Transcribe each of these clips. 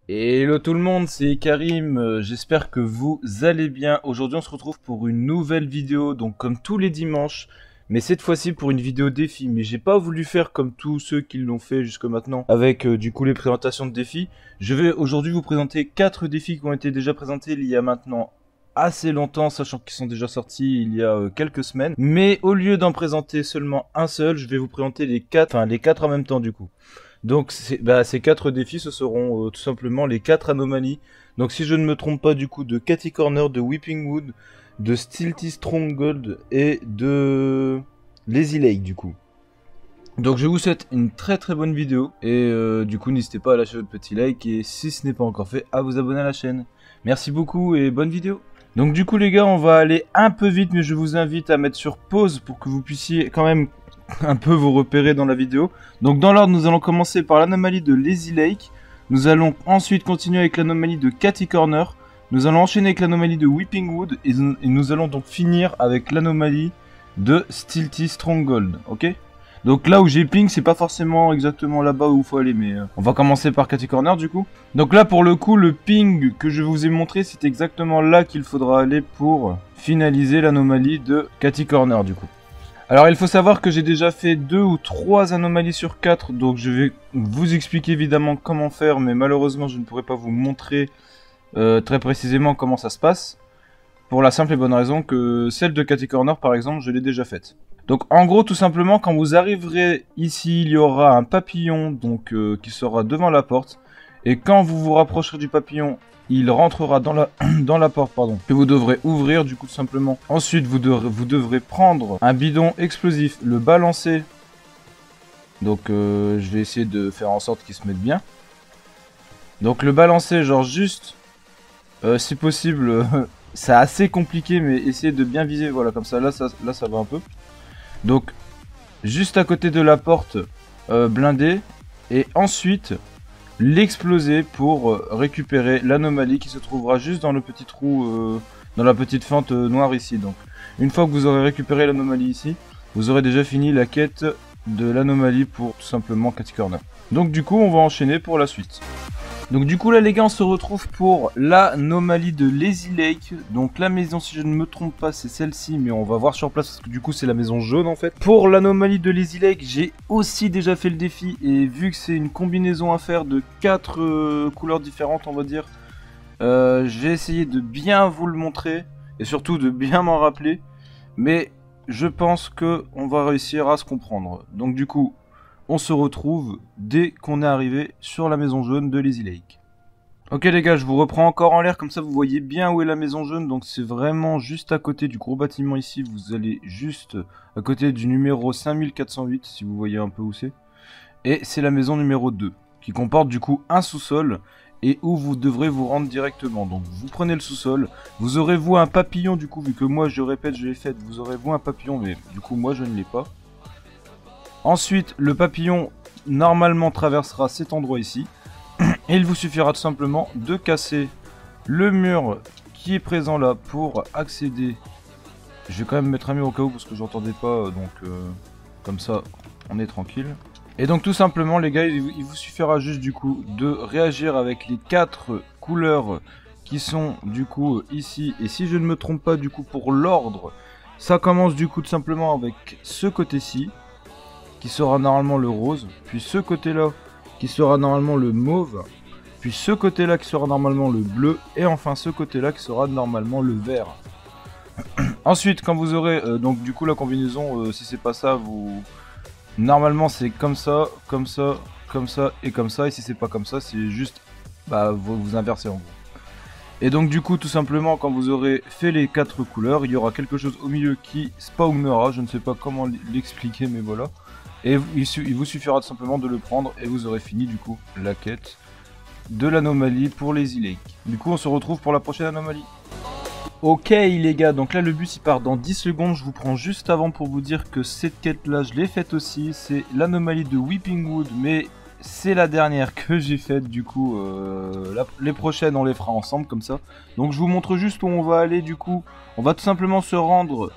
Hello tout le monde, c'est Karim, j'espère que vous allez bien. Aujourd'hui on se retrouve pour une nouvelle vidéo, donc comme tous les dimanches, mais cette fois-ci pour une vidéo défi. Mais j'ai pas voulu faire comme tous ceux qui l'ont fait jusque maintenant, avec du coup les présentations de défis. Je vais aujourd'hui vous présenter 4 défis qui ont été déjà présentés il y a maintenant assez longtemps, sachant qu'ils sont déjà sortis il y a quelques semaines. Mais au lieu d'en présenter seulement un seul, je vais vous présenter les 4, enfin les 4 en même temps du coup. Donc ces 4 défis, ce seront tout simplement les 4 anomalies. Donc si je ne me trompe pas du coup de Catty Corner, de Weeping Wood, de Stilty Stronghold et de Lazy Lake du coup. Donc je vous souhaite une très très bonne vidéo et du coup n'hésitez pas à lâcher votre petit like et si ce n'est pas encore fait à vous abonner à la chaîne. Merci beaucoup et bonne vidéo. Donc du coup les gars on va aller un peu vite mais je vous invite à mettre sur pause pour que vous puissiez quand même un peu vous repérer dans la vidéo. Donc dans l'ordre, nous allons commencer par l'anomalie de Lazy Lake. Nous allons ensuite continuer avec l'anomalie de Catty Corner. Nous allons enchaîner avec l'anomalie de Weeping Wood. Et nous allons donc finir avec l'anomalie de Stilty Stronghold. Ok? Donc là où j'ai ping, c'est pas forcément exactement là-bas où il faut aller. Mais on va commencer par Catty Corner du coup. Donc là pour le coup, le ping que je vous ai montré, c'est exactement là qu'il faudra aller pour finaliser l'anomalie de Catty Corner du coup. Alors il faut savoir que j'ai déjà fait 2 ou 3 anomalies sur 4, donc je vais vous expliquer évidemment comment faire, mais malheureusement je ne pourrai pas vous montrer très précisément comment ça se passe, pour la simple et bonne raison que celle de Catty Corner par exemple, je l'ai déjà faite. Donc en gros tout simplement quand vous arriverez ici, il y aura un papillon donc qui sera devant la porte, et quand vous vous rapprocherez du papillon, il rentrera dans la, dans la porte, pardon, que vous devrez ouvrir du coup tout simplement. Ensuite, vous devrez prendre un bidon explosif, le balancer. Donc, je vais essayer de faire en sorte qu'il se mette bien. Donc, le balancer, genre juste, si possible, c'est assez compliqué, mais essayez de bien viser. Voilà, comme ça, là, ça va un peu. Donc, juste à côté de la porte blindée. Et ensuite, l'exploser pour récupérer l'anomalie qui se trouvera juste dans le petit trou, dans la petite fente noire ici. Donc, une fois que vous aurez récupéré l'anomalie ici, vous aurez déjà fini la quête de l'anomalie pour tout simplement Catty Corner. Donc du coup, on va enchaîner pour la suite. Donc du coup là les gars on se retrouve pour l'anomalie de Lazy Lake. Donc la maison si je ne me trompe pas c'est celle-ci, mais on va voir sur place parce que du coup c'est la maison jaune en fait. Pour l'anomalie de Lazy Lake j'ai aussi déjà fait le défi et vu que c'est une combinaison à faire de 4 couleurs différentes on va dire, j'ai essayé de bien vous le montrer et surtout de bien m'en rappeler. Mais je pense que on va réussir à se comprendre. Donc du coup on se retrouve dès qu'on est arrivé sur la maison jaune de Lazy Lake. Ok les gars, je vous reprends encore en l'air, comme ça vous voyez bien où est la maison jaune. Donc c'est vraiment juste à côté du gros bâtiment ici. Vous allez juste à côté du numéro 5408, si vous voyez un peu où c'est. Et c'est la maison numéro 2, qui comporte du coup un sous-sol et où vous devrez vous rendre directement. Donc vous prenez le sous-sol, vous aurez vous un papillon du coup, vu que moi je répète, je l'ai fait, vous aurez vous un papillon, mais du coup moi je ne l'ai pas. Ensuite, le papillon normalement traversera cet endroit ici. Et il vous suffira tout simplement de casser le mur qui est présent là pour accéder. Je vais quand même mettre un mur au cas où parce que j'entendais pas, donc comme ça on est tranquille. Et donc tout simplement les gars, il vous suffira juste du coup de réagir avec les 4 couleurs qui sont du coup ici. Et si je ne me trompe pas du coup pour l'ordre, ça commence du coup tout simplement avec ce côté-ci, qui sera normalement le rose, puis ce côté là qui sera normalement le mauve, puis ce côté là qui sera normalement le bleu, et enfin ce côté là qui sera normalement le vert. Ensuite quand vous aurez donc du coup la combinaison, si c'est pas ça, vous normalement c'est comme ça, comme ça, comme ça et comme ça, et si c'est pas comme ça c'est juste bah vous inversez en gros. Et donc du coup tout simplement quand vous aurez fait les 4 couleurs, il y aura quelque chose au milieu qui spawnera, je ne sais pas comment l'expliquer mais voilà. Et il vous suffira tout simplement de le prendre et vous aurez fini du coup la quête de l'anomalie pour Lazy Lake. Du coup on se retrouve pour la prochaine anomalie. Ok les gars, donc là le bus il part dans 10 secondes, je vous prends juste avant pour vous dire que cette quête là je l'ai faite aussi, c'est l'anomalie de Weeping Wood, mais c'est la dernière que j'ai faite du coup, les prochaines on les fera ensemble comme ça. Donc je vous montre juste où on va aller du coup, on va tout simplement se rendre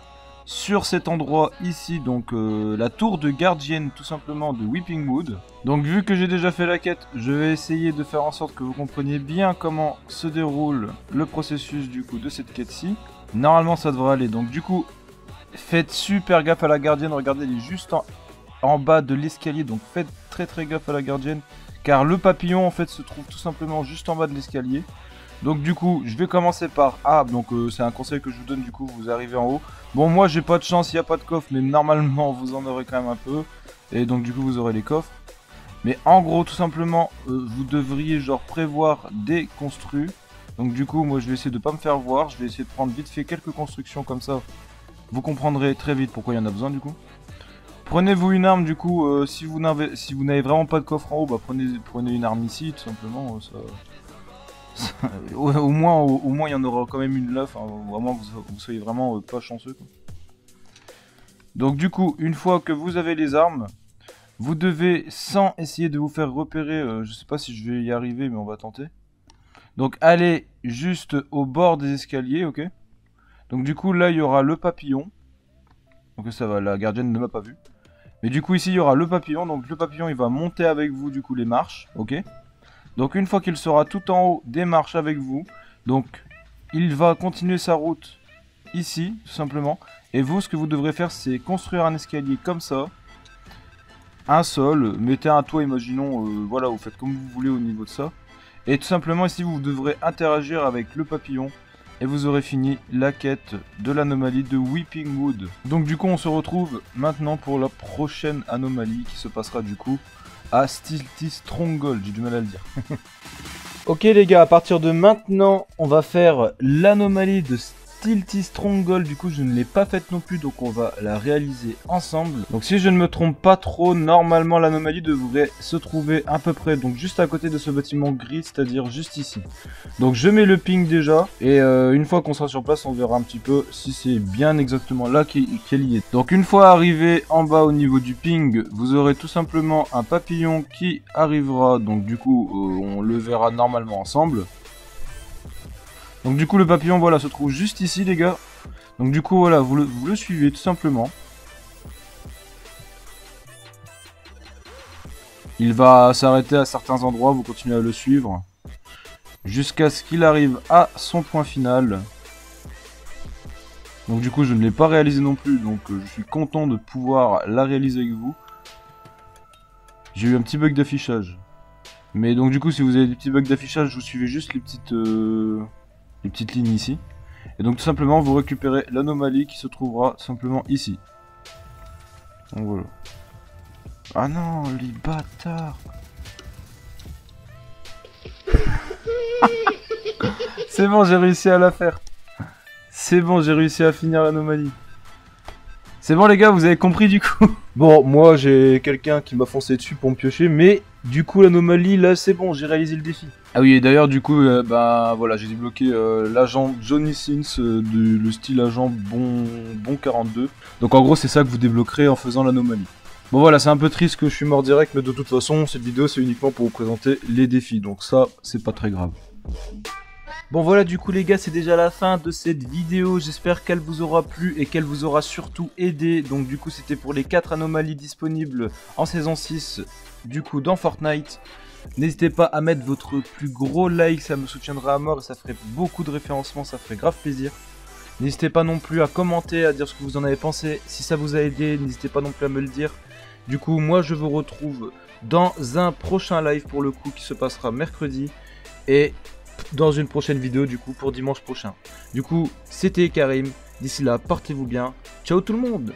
sur cet endroit ici, donc la tour de gardienne tout simplement de Weeping Wood. Donc vu que j'ai déjà fait la quête, je vais essayer de faire en sorte que vous compreniez bien comment se déroule le processus du coup de cette quête-ci. Normalement ça devrait aller, donc du coup faites super gaffe à la gardienne, regardez elle est juste en bas de l'escalier, donc faites très gaffe à la gardienne. Car le papillon en fait se trouve tout simplement juste en bas de l'escalier. Donc du coup je vais commencer par A, donc c'est un conseil que je vous donne, du coup vous arrivez en haut. Bon moi j'ai pas de chance, il n'y a pas de coffre, mais normalement vous en aurez quand même un peu. Et donc du coup vous aurez les coffres. Mais en gros tout simplement vous devriez genre prévoir des construits. Donc du coup moi je vais essayer de pas me faire voir, je vais essayer de prendre vite fait quelques constructions comme ça. Vous comprendrez très vite pourquoi il y en a besoin du coup. Prenez-vous une arme du coup, si vous n'avez vraiment pas de coffre en haut, bah prenez une arme ici tout simplement. Au moins il y en aura quand même une là, enfin, à moins que vous soyez vraiment pas chanceux quoi. Donc du coup, une fois que vous avez les armes, vous devez, sans essayer de vous faire repérer, je sais pas si je vais y arriver mais on va tenter. Donc allez juste au bord des escaliers, ok. Donc du coup là il y aura le papillon. Donc ça va, la gardienne ne m'a pas vu. Mais du coup ici il y aura le papillon, donc le papillon il va monter avec vous du coup les marches, ok. Donc une fois qu'il sera tout en haut des marches avec vous, donc il va continuer sa route ici, tout simplement. Et vous, ce que vous devrez faire, c'est construire un escalier comme ça. Un sol, mettez un toit, imaginons, voilà, vous faites comme vous voulez au niveau de ça. Et tout simplement ici, vous devrez interagir avec le papillon. Et vous aurez fini la quête de l'anomalie de Weeping Wood. Donc du coup, on se retrouve maintenant pour la prochaine anomalie qui se passera du coup à Stilty Stronghold, j'ai du mal à le dire. Ok les gars, à partir de maintenant, on va faire l'anomalie de Stilty Stronghold. Du coup, je ne l'ai pas faite non plus, donc on va la réaliser ensemble. Donc si je ne me trompe pas trop, normalement l'anomalie devrait se trouver à peu près donc juste à côté de ce bâtiment gris, c'est-à-dire juste ici. Donc je mets le ping déjà, et une fois qu'on sera sur place, on verra un petit peu si c'est bien exactement là qu'elle y est. Donc une fois arrivé en bas au niveau du ping, vous aurez tout simplement un papillon qui arrivera, donc du coup on le verra normalement ensemble. Donc du coup le papillon voilà se trouve juste ici les gars. Donc du coup voilà vous le suivez tout simplement. Il va s'arrêter à certains endroits, vous continuez à le suivre. Jusqu'à ce qu'il arrive à son point final. Donc du coup je ne l'ai pas réalisé non plus, donc je suis content de pouvoir la réaliser avec vous. J'ai eu un petit bug d'affichage. Mais donc du coup si vous avez des petits bugs d'affichage, vous suivez juste les petites lignes ici. Et donc tout simplement vous récupérez l'anomalie qui se trouvera simplement ici. Donc voilà. Ah non, les bâtards. C'est bon, j'ai réussi à la faire. C'est bon, j'ai réussi à finir l'anomalie. C'est bon les gars, vous avez compris du coup. Bon, moi j'ai quelqu'un qui m'a foncé dessus pour me piocher, mais du coup l'anomalie là c'est bon, j'ai réalisé le défi. Ah oui, et d'ailleurs du coup, bah voilà, j'ai débloqué l'agent Johnny Sins, le style agent bon 42. Donc en gros c'est ça que vous débloquerez en faisant l'anomalie. Bon voilà, c'est un peu triste que je suis mort direct, mais de toute façon cette vidéo c'est uniquement pour vous présenter les défis, donc ça c'est pas très grave. Bon voilà du coup les gars, c'est déjà la fin de cette vidéo, j'espère qu'elle vous aura plu et qu'elle vous aura surtout aidé. Donc du coup c'était pour les 4 anomalies disponibles en saison 6 du coup dans Fortnite. N'hésitez pas à mettre votre plus gros like, ça me soutiendra à mort et ça ferait beaucoup de référencement, ça ferait grave plaisir. N'hésitez pas non plus à commenter, à dire ce que vous en avez pensé, si ça vous a aidé, n'hésitez pas non plus à me le dire. Du coup moi je vous retrouve dans un prochain live pour le coup qui se passera mercredi et dans une prochaine vidéo du coup pour dimanche prochain. Du coup c'était Karim, d'ici là portez-vous bien, ciao tout le monde.